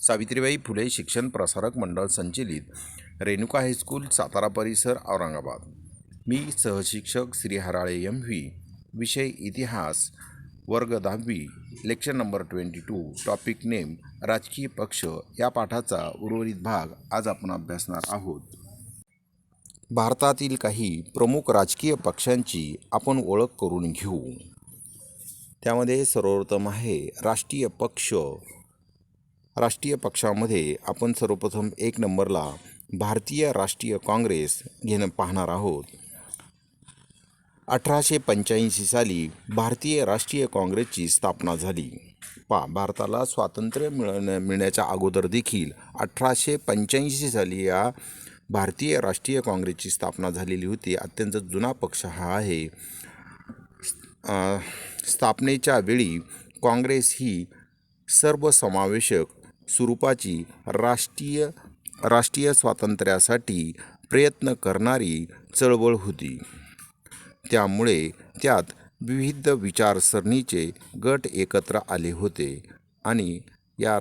सावित्रीबाई फुले शिक्षण प्रसारक मंडळ संचलित रेणुका हायस्कूल सातारा परिसर औरंगाबाद। मी सहशिक्षक श्री हराळे M.V. विषय इतिहास, वर्ग 10वी, लेक्चर नंबर 22, टॉपिक नेम राजकीय पक्ष या पाठाचा उर्वरित भाग आज आपण अभ्यासणार आहोत। भारतातील काही प्रमुख राजकीय पक्षांची आपण ओळख करून घेऊ। त्यामध्ये सर्वप्रथम आहे राष्ट्रीय पक्ष। राष्ट्रीय पक्षामध्ये आपण सर्वप्रथम 1 नंबरला भारतीय राष्ट्रीय काँग्रेस पाहणार आहोत। 1885 साली भारतीय राष्ट्रीय काँग्रेसची स्थापना झाली। भारताला स्वातंत्र्य मिळण्याच्या अगोदर देखील 1885 साली या भारतीय राष्ट्रीय काँग्रेसची स्थापना झालेली होती। अत्यंत जुना पक्ष हा आहे। स्थापनेच्या वेळी काँग्रेस ही सर्वसमावेशक स्वरूपाची राष्ट्रीय स्वातंत्र्यासाठी प्रयत्न करणारी चळवळ होती। त्यामुळे त्यात विविध विचारसरणीचे गट एकत्र आले होते आणि या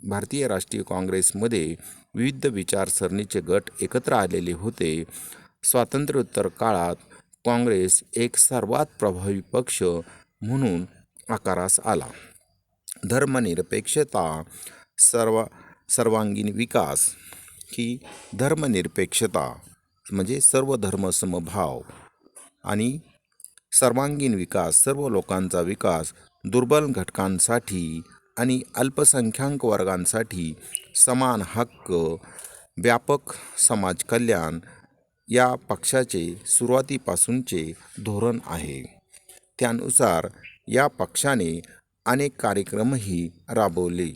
भारतीय राष्ट्रीय काँग्रेसमध्ये विविध विचारसरणीचे गट एकत्र आलेले होते। स्वातंत्र्योत्तर काळात काँग्रेस एक सर्वात प्रभावी पक्ष म्हणून आकारास आला। धर्मनिरपेक्षता, सर्वांगीण विकास ही धर्मनिरपेक्षता म्हणजे सर्व धर्मसमभाव आणि सर्वांगीण विकास, सर्व लोकांचा विकास, दुर्बल घटकांसाठी आणि अल्पसंख्याक वर्गांसाठी समान हक्क, व्यापक समाज कल्याण या पक्षाचे सुरुवातीपासूनचे धोरण आहे। त्यानुसार या पक्षाने अनेक कार्यक्रमही राबवले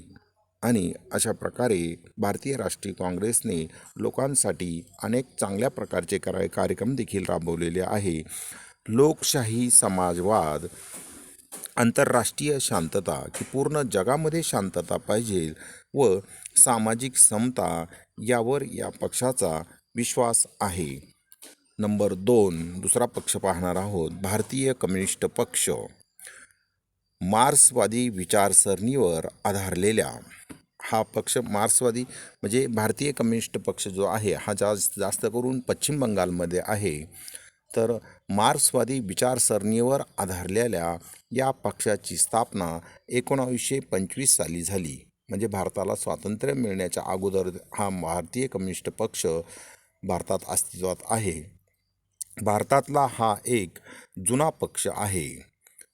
आणि अशा प्रकारे भारतीय राष्ट्रीय काँग्रेसने लोकांसाठी अनेक चांगल्या प्रकारचे कार्यक्रम देखील राबवलेले आहे। लोकशाही, समाजवाद, आंतरराष्ट्रीय शांतता की पूर्ण जगामध्ये शांतता पाहिजे व सामाजिक समता यावर या पक्षाचा विश्वास आहे। नंबर 2 दुसरा पक्ष पाहणार आहोत, भारतीय कम्युनिस्ट पक्ष। मार्क्सवादी विचारसरणीवर आधारलेला हा पक्ष, मार्क्सवादी म्हणजे भारतीय कम्युनिस्ट पक्ष जो आहे हा जास्त करून पश्चिम बंगालमध्ये आहे। तर मार्क्सवादी विचारसरणीवर आधारलेल्या या पक्षाची स्थापना 1925 साली झाली। म्हणजे भारताला स्वातंत्र्य मिळण्याच्या अगोदर हा भारतीय कम्युनिस्ट पक्ष भारतात अस्तित्वात आहे। भारतातला हा एक जुना पक्ष आहे।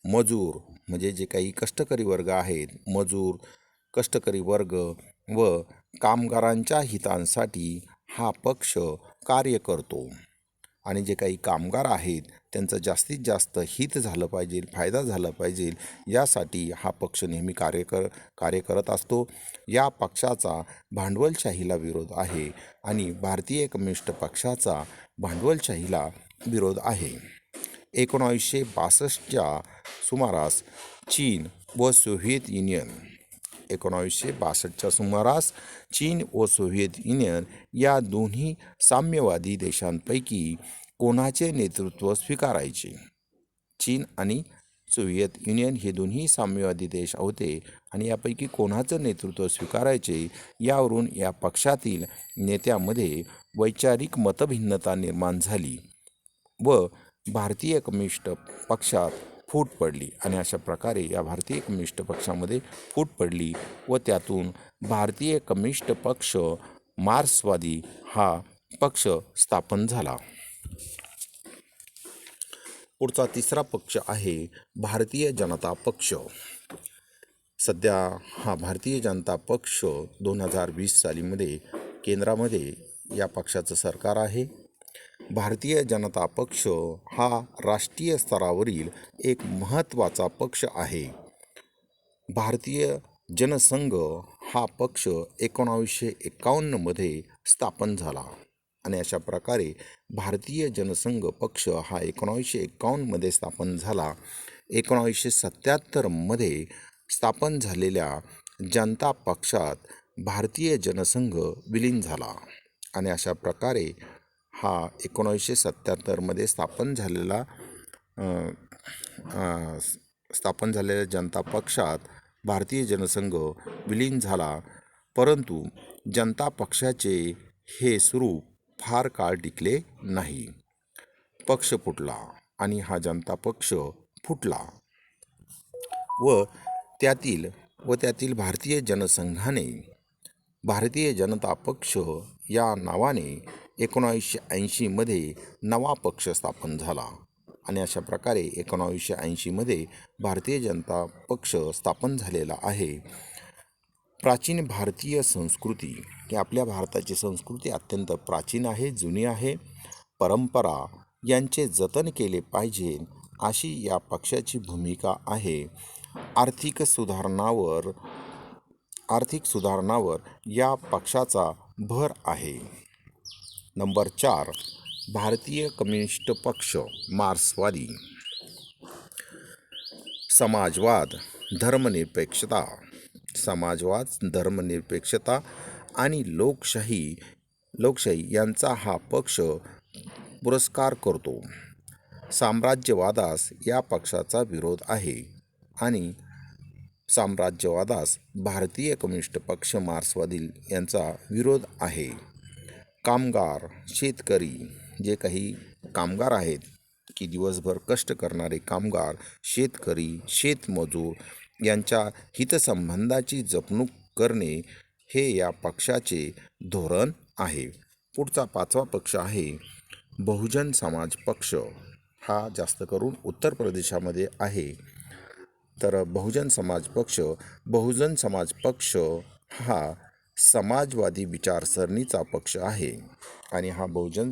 मजूर म्हणजे जे काही कष्टकरी वर्ग आहेत, मजूर, कष्टकरी वर्ग व कामगारांच्या हितांसाठी हा पक्ष कार्य करतो आणि जे काही कामगार आहेत त्यांचं जास्तीत जास्त हित झालं पाहिजे, फायदा झाला पाहिजे यासाठी हा पक्ष नेहमी कार्य करत असतो। या पक्षाचा भांडवलशाहीला विरोध आहे आणि भारतीय कम्युनिस्ट पक्षाचा भांडवलशाहीला विरोध आहे। 1962च्या सुमारास चीन व सोव्हिएत युनियन 1962च्या सुमारास चीन व सोव्हिएत युनियन या दोन्ही साम्यवादी देशांपैकी कोणाचे नेतृत्व स्वीकारायचे? चीन आणि सोव्हिएत युनियन हे दोन्ही साम्यवादी देश होते आणि यापैकी कोणाचं नेतृत्व स्वीकारायचे यावरून या पक्षातील नेत्यामध्ये वैचारिक मतभिन्नता निर्माण झाली व भारतीय कम्युनिस्ट पक्षात फूट पडली आणि अशा प्रकारे या भारतीय कम्युनिस्ट पक्षामध्ये फूट पडली व त्यातून भारतीय कम्युनिस्ट पक्ष मार्क्सवादी हा पक्ष स्थापन झाला। पुढचा तिसरा पक्ष आहे भारतीय जनता पक्ष। सध्या हा भारतीय जनता पक्ष 2020 सालीमध्ये केंद्रामध्ये या पक्षाचं सरकार आहे। भारतीय जनता पक्ष हा राष्ट्रीय स्तरावरील एक महत्त्वाचा पक्ष आहे। भारतीय जनसंघ हा पक्ष 1951 मध्ये स्थापन झाला आणि अशा प्रकारे भारतीय जनसंघ पक्ष हा 1951 मध्ये स्थापन झाला। 1977 मध्ये स्थापन झालेल्या जनता पक्षात भारतीय जनसंघ विलीन झाला आणि अशा प्रकारे हा 1977 मध्ये स्थापन झालेल्या जनता पक्षात भारतीय जनसंघ विलीन झाला, परंतु जनता पक्षाचे हे स्वरूप फार काळ टिकले नाही. पक्ष फुटला आणि हा जनता पक्ष फुटला व त्यातील भारतीय जनसंघाने भारतीय जनता पक्ष या नावाने 1980मध्ये नवा पक्ष स्थापन झाला आणि अशा प्रकारे 1980मध्ये भारतीय जनता पक्ष स्थापन झालेला आहे. प्राचीन भारतीय संस्कृती की आपल्या भारताची संस्कृती अत्यंत प्राचीन आहे, जुनी आहे. परंपरा यांचे जतन केले पाहिजे अशी या पक्षाची भूमिका आहे. आर्थिक सुधारणावर या पक्षाचा भर आहे. नंबर 4, भारतीय कम्युनिस्ट पक्ष मार्क्सवादी. समाजवाद, धर्मनिरपेक्षता आणि लोकशाही यांचा हा पक्ष पुरस्कार करतो. साम्राज्यवादास या पक्षाचा विरोध आहे आणि साम्राज्यवादास भारतीय कम्युनिस्ट पक्ष मार्क्सवादी यांचा विरोध आहे. कामगार, शेतकरी, जे काही कामगार आहेत की दिवसभर कष्ट करणारे कामगार, शेतकरी, शेतमजूर यांच्या हितसंबंधाची जपणूक करणे हे या पक्षाचे धोरण आहे. पुढचा 5वा पक्ष आहे बहुजन समाज पक्ष. हा जास्त करून उत्तर प्रदेशामध्ये आहे. तर बहुजन समाज पक्ष हा समाजवादी विचारसरणीचा पक्ष आहे आणि हा बहुजन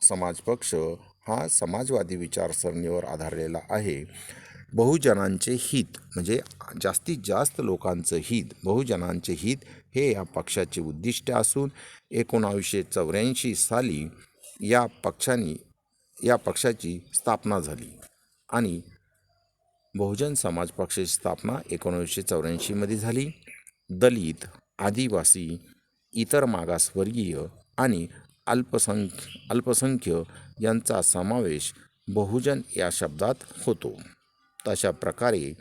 समाज पक्ष हा समाजवादी विचारसरणीवर आधारलेला आहे. बहुजनांचे हित म्हणजे जास्तीत जास्त लोकांचं हित, बहुजनांचे हित हे या पक्षाचे उद्दिष्ट असून 1984 साली या पक्षाची स्थापना झाली आणि बहुजन समाज पक्षाची स्थापना 1984मध्ये झाली. दलित, आदिवासी, इतर मागासवर्गीय आणि अल्पसंख्य यांचा समावेश बहुजन या शब्दात होतो. तशा प्रकारे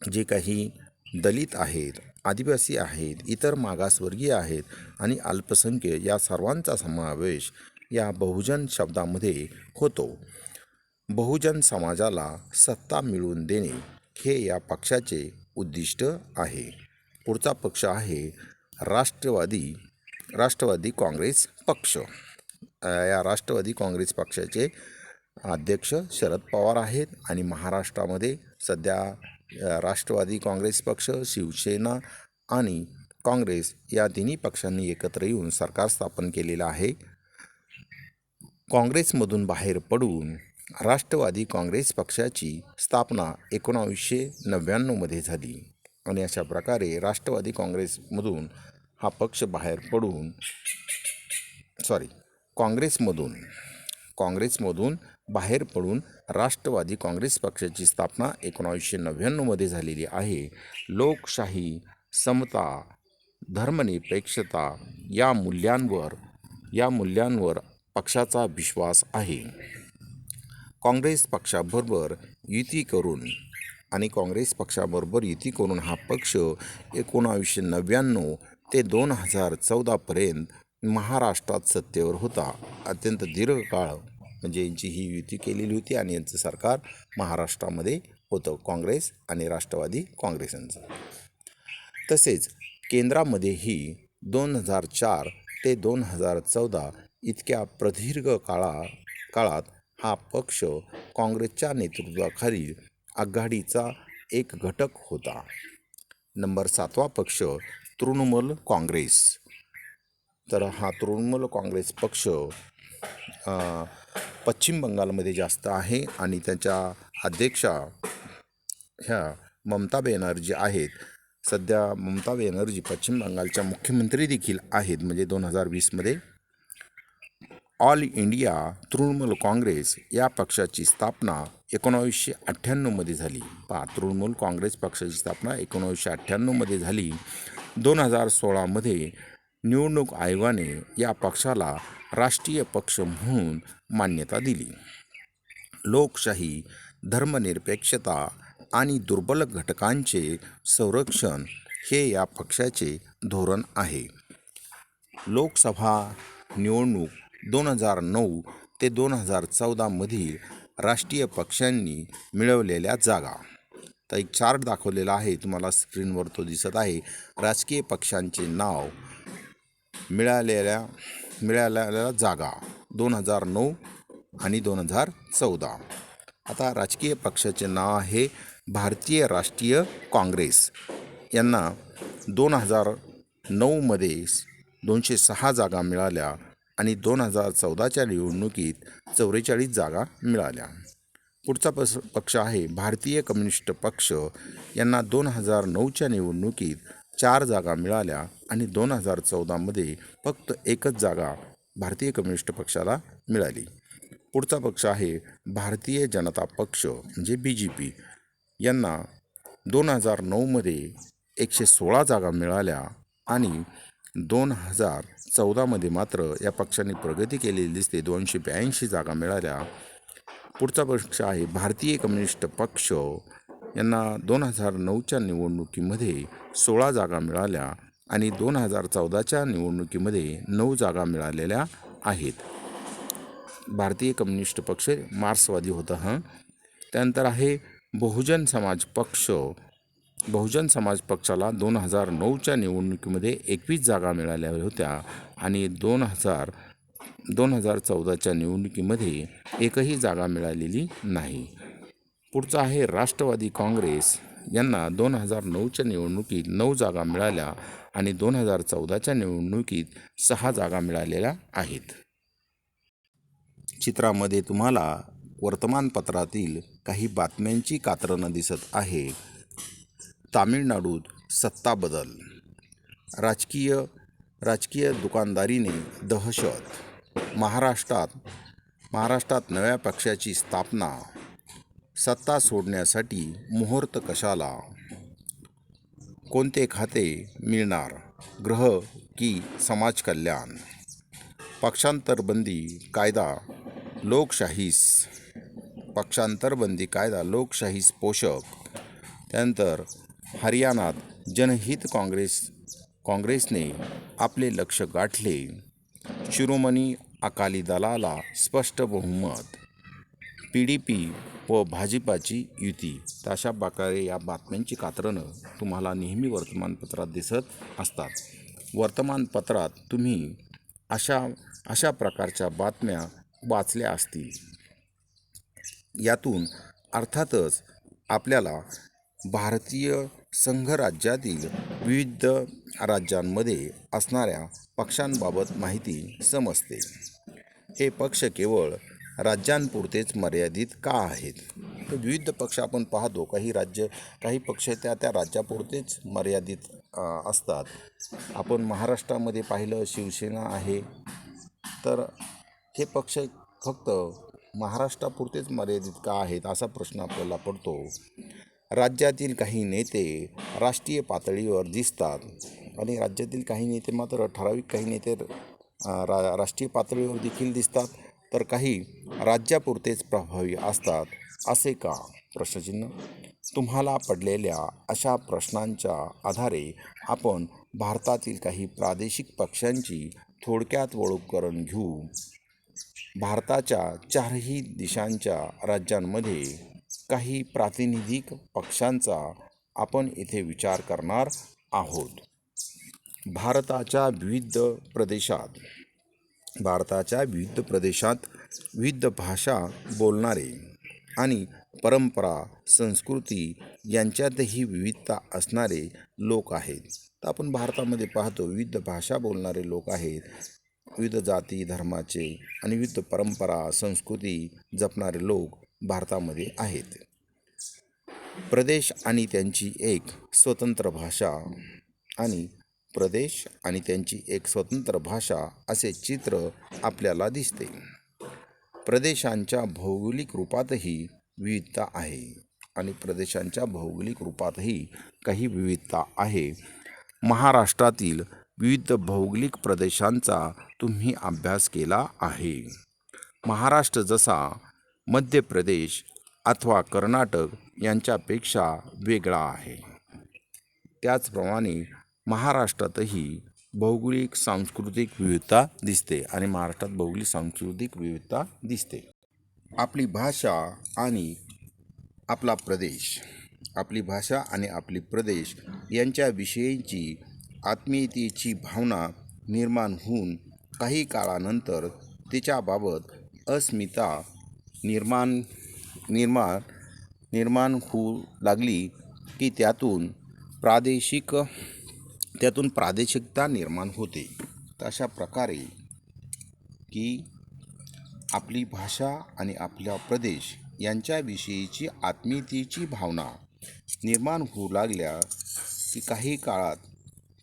जे काही दलित आहेत, आदिवासी आहेत, इतर मागासवर्गीय आहेत आणि अल्पसंख्य या सर्वांचा समावेश या बहुजन शब्दामध्ये होतो. बहुजन समाजाला सत्ता मिळवून देणे हे या पक्षाचे उद्दिष्ट आहे. पुढचा पक्ष आहे राष्ट्रवादी काँग्रेस पक्ष. या राष्ट्रवादी काँग्रेस पक्षाचे अध्यक्ष शरद पवार आहेत आणि महाराष्ट्रामध्ये सध्या राष्ट्रवादी काँग्रेस पक्ष, शिवसेना आणि काँग्रेस या तिन्ही पक्षांनी एकत्र येऊन सरकार स्थापन केलेलं आहे. काँग्रेसमधून बाहेर पडून राष्ट्रवादी काँग्रेस पक्षाची स्थापना 1999मध्ये झाली आणि अशा प्रकारे राष्ट्रवादी काँग्रेसमधून हा पक्ष बाहेर पडून काँग्रेसमधून बाहेर पडून राष्ट्रवादी काँग्रेस पक्षाची स्थापना 1999मध्ये झालेली आहे. लोकशाही, समता, धर्मनिरपेक्षता या मूल्यांवर पक्षाचा विश्वास आहे. काँग्रेस पक्षाबरोबर युती करून हा पक्ष 1999 ते 2014पर्यंत महाराष्ट्रात सत्तेवर होता. अत्यंत दीर्घ काळ म्हणजे यांची ही युती केलेली होती आणि यांचं सरकार महाराष्ट्रामध्ये होतं, काँग्रेस आणि राष्ट्रवादी काँग्रेसांचं. तसेच केंद्रामध्येही 2004 ते 2014 इतक्या प्रदीर्घ काळात हा पक्ष काँग्रेसच्या नेतृत्वाखाली आघाडीचा एक घटक होता. नंबर 7वा पक्ष तृणमूल काँग्रेस. तर हा तृणमूल काँग्रेस पक्ष पश्चिम बंगालमध्ये जास्त आहे आणि त्याच्या अध्यक्षा ह्या ममता बॅनर्जी आहेत. सध्या ममता बॅनर्जी पश्चिम बंगालच्या मुख्यमंत्री देखील आहेत. म्हणजे 2020मध्ये ऑल इंडिया तृणमूल काँग्रेस या पक्षाची स्थापना 1998मध्ये झाली. तृणमूल काँग्रेस पक्षाची स्थापना 1998मध्ये झाली. 2016मध्ये निवडणूक आयोगाने या पक्षाला राष्ट्रीय पक्ष म्हणून मान्यता दिली. लोकशाही, धर्मनिरपेक्षता आणि दुर्बल घटकांचे संरक्षण हे या पक्षाचे धोरण आहे. लोकसभा निवडणूक 2009 ते 2014 मधील राष्ट्रीय पक्षांनी मिळवलेल्या जागा. तर एक चार्ट दाखवलेला आहे, तुम्हाला स्क्रीनवर तो दिसत आहे. राजकीय पक्षांचे नाव, मिळालेल्या जागा 2009 आणि 2014. आता राजकीय पक्षाचे नाव आहे भारतीय राष्ट्रीय काँग्रेस. यांना 2009 मध्ये 206 जागा मिळाल्या आणि 2014च्या निवडणुकीत 44 जागा मिळाल्या. पुढचा पक्ष आहे भारतीय कम्युनिस्ट पक्ष. यांना 2009च्या निवडणुकीत 4 जागा मिळाल्या आणि 2014 मध्ये फक्त एकच जागा भारतीय कम्युनिस्ट पक्षाला मिळाली. पुढचा पक्ष आहे भारतीय जनता पक्ष म्हणजे BJP. यांना 2009 मध्ये 116 जागा मिळाल्या आणि 2014 मध्ये मात्र या पक्षाने प्रगती केलेली दिसते, 282 जागा मिळाल्या. पुढचा पक्ष आहे भारतीय कम्युनिस्ट पक्ष. यांना 2009च्या निवडणुकीमध्ये 16 जागा मिळाल्या आणि 2014च्या निवडणुकीमध्ये 9 जागा मिळालेल्या आहेत. भारतीय कम्युनिस्ट पक्ष मार्क्सवादी होता. त्यानंतर आहे बहुजन समाज पक्ष. बहुजन समाज पक्षाला 2009च्या निवडणुकीमध्ये 21 जागा मिळाल्या होत्या आणि 2014च्या निवडणुकीमध्ये एकही जागा मिळालेली नाही. पुढचा आहे राष्ट्रवादी काँग्रेस. यांना 2009च्या निवडणुकीत 9 जागा मिळाल्या आणि 2014च्या निवडणुकीत 6 जागा मिळालेल्या आहेत. चित्रामध्ये तुम्हाला वर्तमानपत्रातील काही बातम्यांची कात्रणं दिसत आहे. तामिळनाडूत सत्ता बदल, राजकीय दुकानदारीने दहशत, महाराष्ट्रात नव्या पक्षाची स्थापना, सत्ता सोडण्यासाठी मुहूर्त कशाला, कोणते खाते मिळणार, गृह की समाज कल्याण, पक्षांतरबंदी कायदा लोकशाहीस पोषक. त्यानंतर हरियाणात जनहित काँग्रेसने आपले लक्ष गाठले, शिरोमणी अकाली दलाला स्पष्ट बहुमत, PDP व भाजपाची युती. तर अशा प्रकारे या बातम्यांची कात्रणं तुम्हाला नेहमी वर्तमानपत्रात दिसत असतात. वर्तमानपत्रात तुम्ही अशा प्रकारच्या बातम्या वाचल्या असतील. यातून अर्थातच आपल्याला भारतीय संघराज्यातील विविध राज्यांमध्ये असणाऱ्या पक्षांबाबत माहिती समजते. हे पक्ष केवळ राज्यांपुरतेच मर्यादित का आहेत? तर विविध पक्ष आपण पाहतो, काही पक्ष त्या राज्यापुरतेच मर्यादित असतात. आपण महाराष्ट्रामध्ये पाहिलं शिवसेना आहे, तर हे पक्ष फक्त महाराष्ट्रापुरतेच मर्यादित का आहेत असा प्रश्न आपल्याला पडतो. राज्यातील काही नेते राष्ट्रीय पातळीवर दिसतात आणि राज्यातील काही नेते मात्र ठराविक काही नेते राष्ट्रीय पातळीवर देखील दिसतात, तर काही राज्यापुरतेच प्रभावी असतात. असे का? प्रश्नचिन्ह. तुम्हाला पडलेल्या अशा प्रश्नांच्या आधारे आपण भारतातील काही प्रादेशिक पक्षांची थोडक्यात ओळख करून घेऊ. भारताच्या 4ही दिशांच्या राज्यांमध्ये काही प्रातिनिधिक पक्षांचा आपण इथे विचार करणार आहोत. भारताच्या विविध प्रदेशात विविध भाषा बोलणारे आणि परंपरा, संस्कृती यांच्यातही विविधता असणारे लोक आहेत. तर आपण भारतामध्ये पाहतो विविध भाषा बोलणारे लोक आहेत, विविध जाती धर्माचे आणि विविध परंपरा, संस्कृती जपणारे लोक भारतामध्ये आहेत. प्रदेश आणि त्यांची एक स्वतंत्र भाषा असे चित्र आपल्याला दिसते. प्रदेशांच्या भौगोलिक रूपातही विविधता आहे आणि प्रदेशांच्या भौगोलिक रूपातही काही विविधता आहे. महाराष्ट्रातील विविध भौगोलिक प्रदेशांचा तुम्ही अभ्यास केला आहे. महाराष्ट्र जसा मध्य प्रदेश, अथवा कर्नाटक यांच्यापेक्षा वेगळा आहे. त्याचप्रमाणे महाराष्ट्रातही भौगोलिक सांस्कृतिक विविधता दिसते आणि महाराष्ट्रात भौगोलिक सांस्कृतिक विविधता दिसते. आपली भाषा आणि आपला प्रदेश आपली प्रदेश यांच्याविषयीची आत्मीयतेची भावना निर्माण होऊन काही काळानंतर तिच्याबाबत अस्मिता निर्माण निर्माण निर्माण होऊ लागली की त्यातून प्रादेशिकता निर्माण होते. अशा प्रकारे की आपली भाषा आणि आपला प्रदेश यांच्याविषयीची आत्मीयतेची भावना निर्माण होऊ लागल्या की काही काळात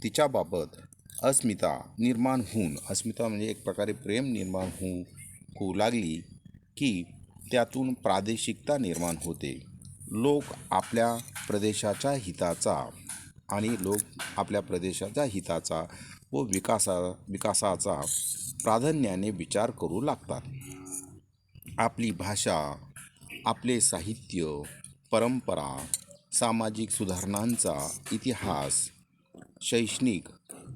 तिच्याबाबत अस्मिता म्हणजे एक प्रकारे प्रेम निर्माण होऊ लागली की त्यातून प्रादेशिकता निर्माण होते. लोक आपल्या प्रदेशाच्या हिताचा व विकासाचा प्राधान्याने विचार करू लागतात. आपली भाषा, आपले साहित्य, परंपरा, सामाजिक सुधारणांचा इतिहास, शैक्षणिक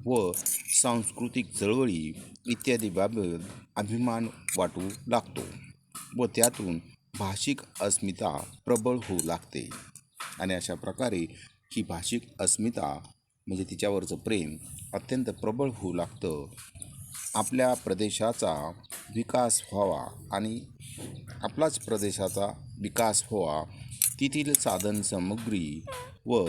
व सांस्कृतिक चळवळी इत्यादी बाबत अभिमान वाटू लागतो व त्यातून भाषिक अस्मिता प्रबळ होऊ लागते. आणि अशा प्रकारे ही भाषिक अस्मिता म्हणजे तिच्यावरचं प्रेम अत्यंत प्रबळ होऊ लागतं. आपल्या प्रदेशाचा विकास व्हावा आणि आपलाच प्रदेशाचा विकास व्हावा, तेथील साधनसामुग्री व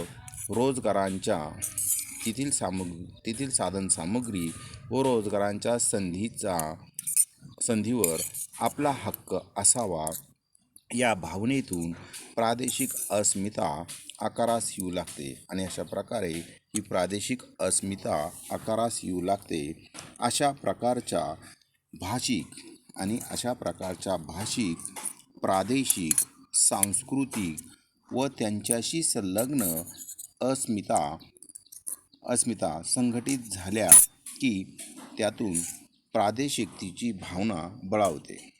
रोजगारांच्या संधीवर आपला हक्क असावा, या भावनेतून प्रादेशिक अस्मिता आकारास येऊ लागते. आणि अशा प्रकारे ही प्रादेशिक अस्मिता आकारास येऊ लागते. अशा प्रकारच्या भाषिक, प्रादेशिक, सांस्कृतिक व त्यांच्याशी संलग्न अस्मिता संघटित झाल्या की त्यातून प्रादेशिकतेची भावना बळावते.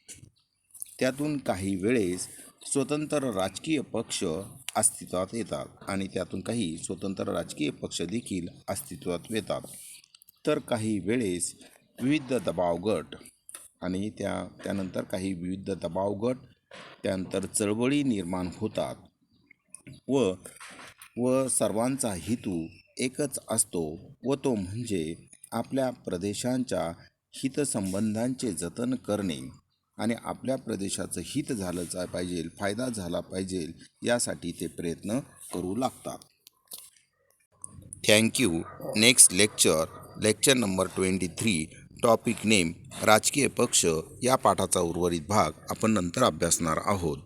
त्यातून काही वेळेस स्वतंत्र राजकीय पक्ष अस्तित्वात येतात आणि त्यातून काही स्वतंत्र राजकीय पक्ष देखील अस्तित्वात येतात. तर काही वेळेस विविध दबाव गट आणि त्यानंतर काही विविध दबाव गट, त्यानंतर चळवळी निर्माण होतात व सर्वांचा हेतू एकच असतो व तो म्हणजे आपल्या प्रदेशांच्या हितसंबंधांचे जतन करणे आणि आपल्या प्रदेशाचं हित झालं पाहिजे, फायदा झाला पाहिजे, यासाठी ते प्रयत्न करू लागतात. Thank you. Next lecture number 23, topic name राजकीय पक्ष, या पाठाचा उर्वरित भाग आपण नंतर अभ्यासणार आहोत.